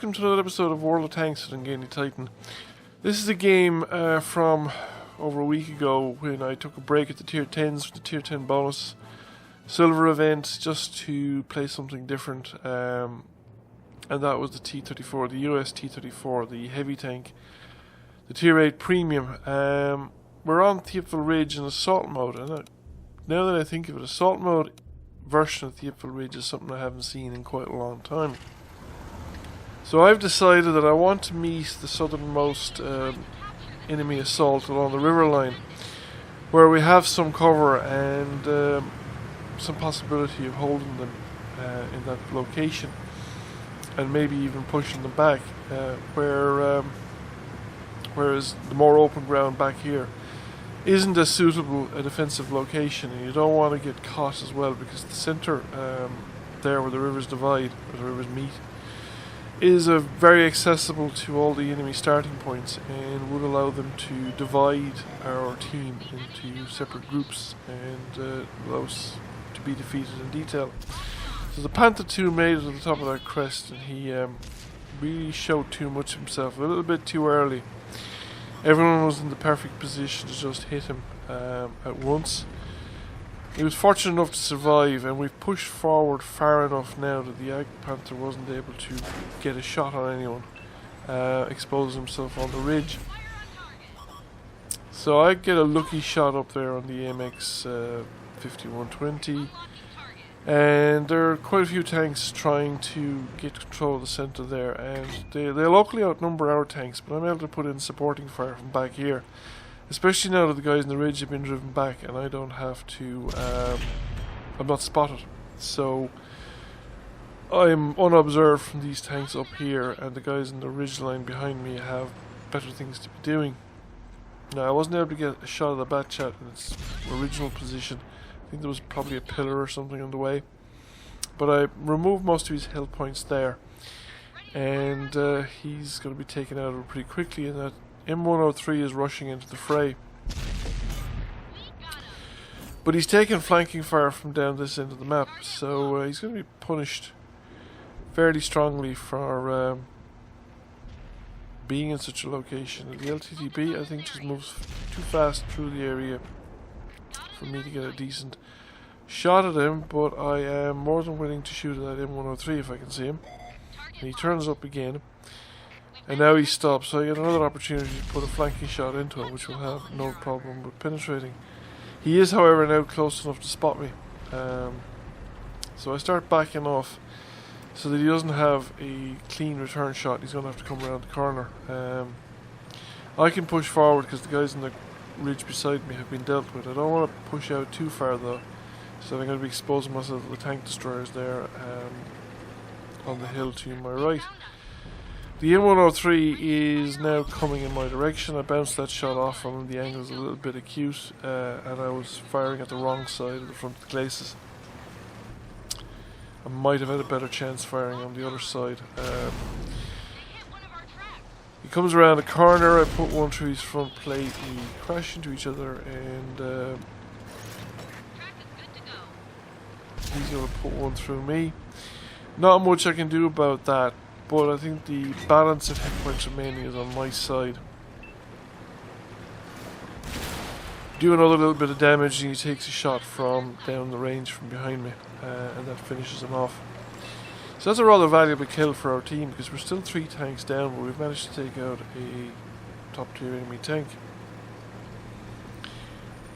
welcome to another episode of World of Tanks with Ungainly Titan. This is a game from over a week ago when I took a break at the Tier 10s for the Tier 10 bonus silver event just to play something different, and that was the T-34, the US T-34, the heavy tank, the Tier 8 premium. We're on Theipval Ridge in assault mode, and now that I think of it, assault mode version of Theipval Ridge is something I haven't seen in quite a long time. So I've decided that I want to meet the southernmost enemy assault along the river line, where we have some cover and some possibility of holding them in that location, and maybe even pushing them back, whereas the more open ground back here isn't as suitable a defensive location, and you don't want to get caught as well, because the centre there where the rivers divide, where the rivers meet, is very accessible to all the enemy starting points and would allow them to divide our team into separate groups and allow us to be defeated in detail. So the Panther 2 made it to the top of that crest, and he really showed too much of himself, a little bit too early. Everyone was in the perfect position to just hit him at once. He was fortunate enough to survive, and we've pushed forward far enough now that the Ag Panther wasn't able to get a shot on anyone, expose himself on the ridge. So I get a lucky shot up there on the MX 5120, and there are quite a few tanks trying to get control of the centre there, and they locally outnumber our tanks, but I'm able to put in supporting fire from back here. Especially now that the guys in the ridge have been driven back and I don't have to, I'm not spotted. So I'm unobserved from these tanks up here, and the guys in the ridge line behind me have better things to be doing. Now, I wasn't able to get a shot of the Batchat in its original position. I think there was probably a pillar or something on the way. But I removed most of his health points there, and he's going to be taken out pretty quickly, and that M103 is rushing into the fray. But he's taken flanking fire from down this end of the map, so he's going to be punished fairly strongly for being in such a location. And the LTTB, I think, just moves too fast through the area for me to get a decent shot at him, but I am more than willing to shoot at that M103 if I can see him. And he turns up again. And now he stops, so I get another opportunity to put a flanking shot into him, which will have no problem with penetrating. He is, however, now close enough to spot me. So I start backing off so that he doesn't have a clean return shot. He's going to have to come around the corner. I can push forward because the guys in the ridge beside me have been dealt with. I don't want to push out too far though, so I'm going to be exposing myself to the tank destroyers there on the hill to my right. The M103 is now coming in my direction. I bounced that shot off from him. The angle is a little bit acute, and I was firing at the wrong side of the front of the glacis. I might have had a better chance firing on the other side. He comes around the corner, I put one through his front plate, we crash into each other, and he's going to put one through me. Not much I can do about that, but I think the balance of hit points remaining is on my side. Do another little bit of damage, and he takes a shot from down the range from behind me, and that finishes him off. So that's a rather valuable kill for our team, because we're still 3 tanks down, but we've managed to take out a top tier enemy tank.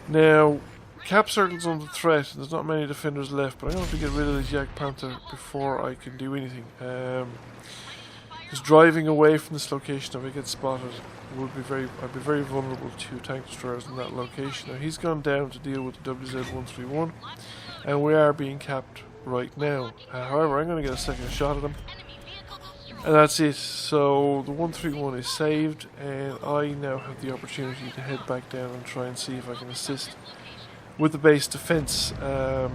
Now, Cap Circle's under threat, and there's not many defenders left, but I'm going to have to get rid of this Yak Panther before I can do anything. Because driving away from this location, if I get spotted, I'd be very vulnerable to tank destroyers in that location. Now, he's gone down to deal with the WZ-131, and we are being capped right now. However, I'm going to get a second shot at him, and that's it. So the 131 is saved, and I now have the opportunity to head back down and try and see if I can assist with the base defense. The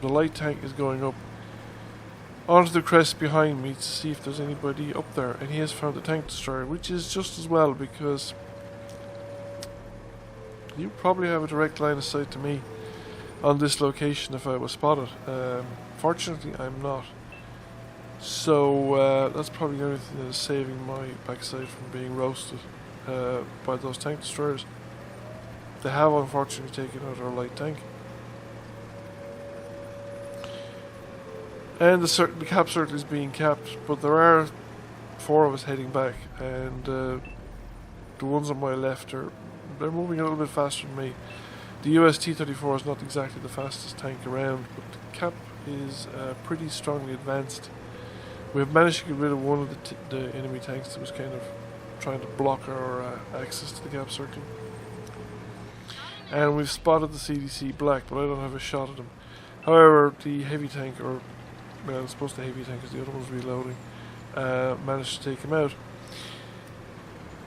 light tank is going up onto the crest behind me to see if there's anybody up there, and he has found the tank destroyer, which is just as well, because you probably have a direct line of sight to me on this location if I was spotted. Fortunately, I'm not. So that's probably the only thing that is saving my backside from being roasted by those tank destroyers. They have unfortunately taken out our light tank. And the cap circle is being capped, but there are 4 of us heading back, and the ones on my left they're moving a little bit faster than me. The US T-34 is not exactly the fastest tank around, but the cap is pretty strongly advanced. We've managed to get rid of one of the enemy tanks that was kind of trying to block our access to the cap circle. And we've spotted the CDC black, but I don't have a shot at him. However, the heavy tank, or well, I suppose the heavy tank because the other one's reloading, managed to take him out.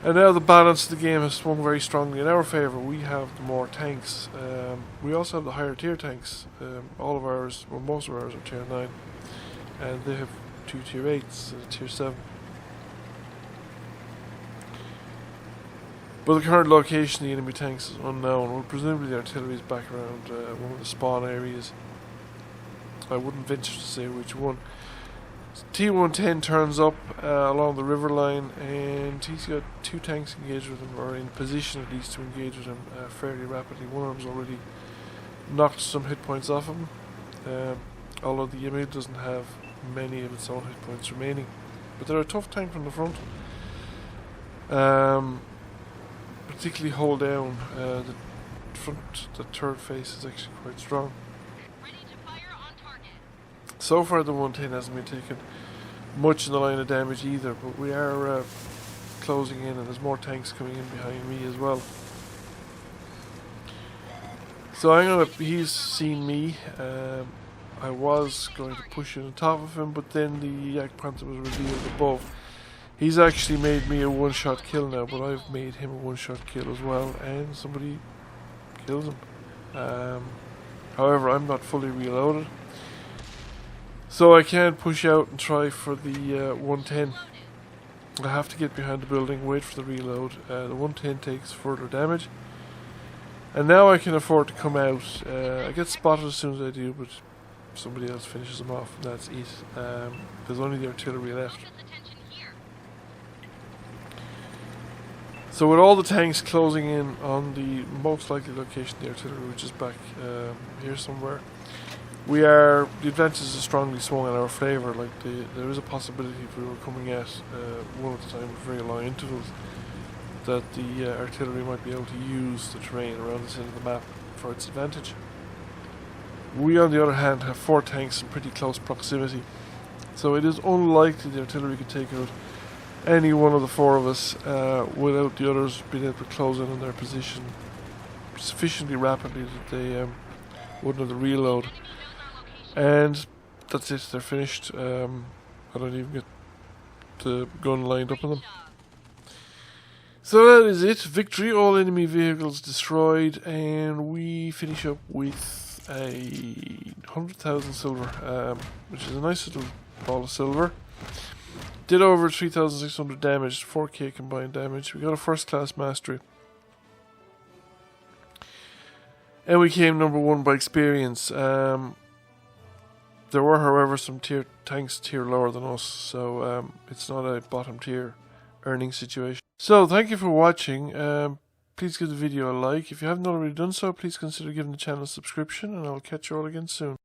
And now the balance of the game has swung very strongly in our favour. We have the more tanks. We also have the higher tier tanks. All of ours, well, most of ours are tier 9, and they have 2 tier 8s and a tier 7. But the current location of the enemy tanks is unknown. Well, presumably the artillery is back around one of the spawn areas. I wouldn't venture to say which one. T-110 turns up along the river line, and he's got 2 tanks engaged with him, or in position at least to engage with him fairly rapidly. One of them's already knocked some hit points off him, although the unit doesn't have many of its own hit points remaining. But they're a tough tank from the front. Particularly hold down. The turret face is actually quite strong. So far the 110 hasn't been taking much in the line of damage either, but we are closing in, and there's more tanks coming in behind me as well. So he's seen me. I was going to push in on top of him, but then the Yak Panther was revealed above. He's actually made me a one-shot kill now, but I've made him a one-shot kill as well, and somebody kills him. However, I'm not fully reloaded, so I can't push out and try for the 110. I have to get behind the building, wait for the reload. The 110 takes further damage, and now I can afford to come out. I get spotted as soon as I do, but somebody else finishes them off, and that's it. There's only the artillery left. So with all the tanks closing in on the most likely location of the artillery, which is back here somewhere, the advantages are strongly swung in our favour. Like there is a possibility if we were coming at one at a time with very long intervals, that the artillery might be able to use the terrain around the centre of the map for its advantage. We, on the other hand, have 4 tanks in pretty close proximity, so it is unlikely the artillery could take out any one of the 4 of us without the others being able to close in on their position sufficiently rapidly that they wouldn't have the reload. And that's it, they're finished. I don't even get the gun lined up on them. So that is it. Victory, all enemy vehicles destroyed, and we finish up with a 100,000 silver, which is a nice little ball of silver. Did over 3,600 damage, 4k combined damage. We got a first class mastery. And we came number 1 by experience. There were, however, some tanks tier lower than us, so it's not a bottom tier earning situation. So, thank you for watching. Please give the video a like. If you haven't already done so, please consider giving the channel a subscription, and I'll catch you all again soon.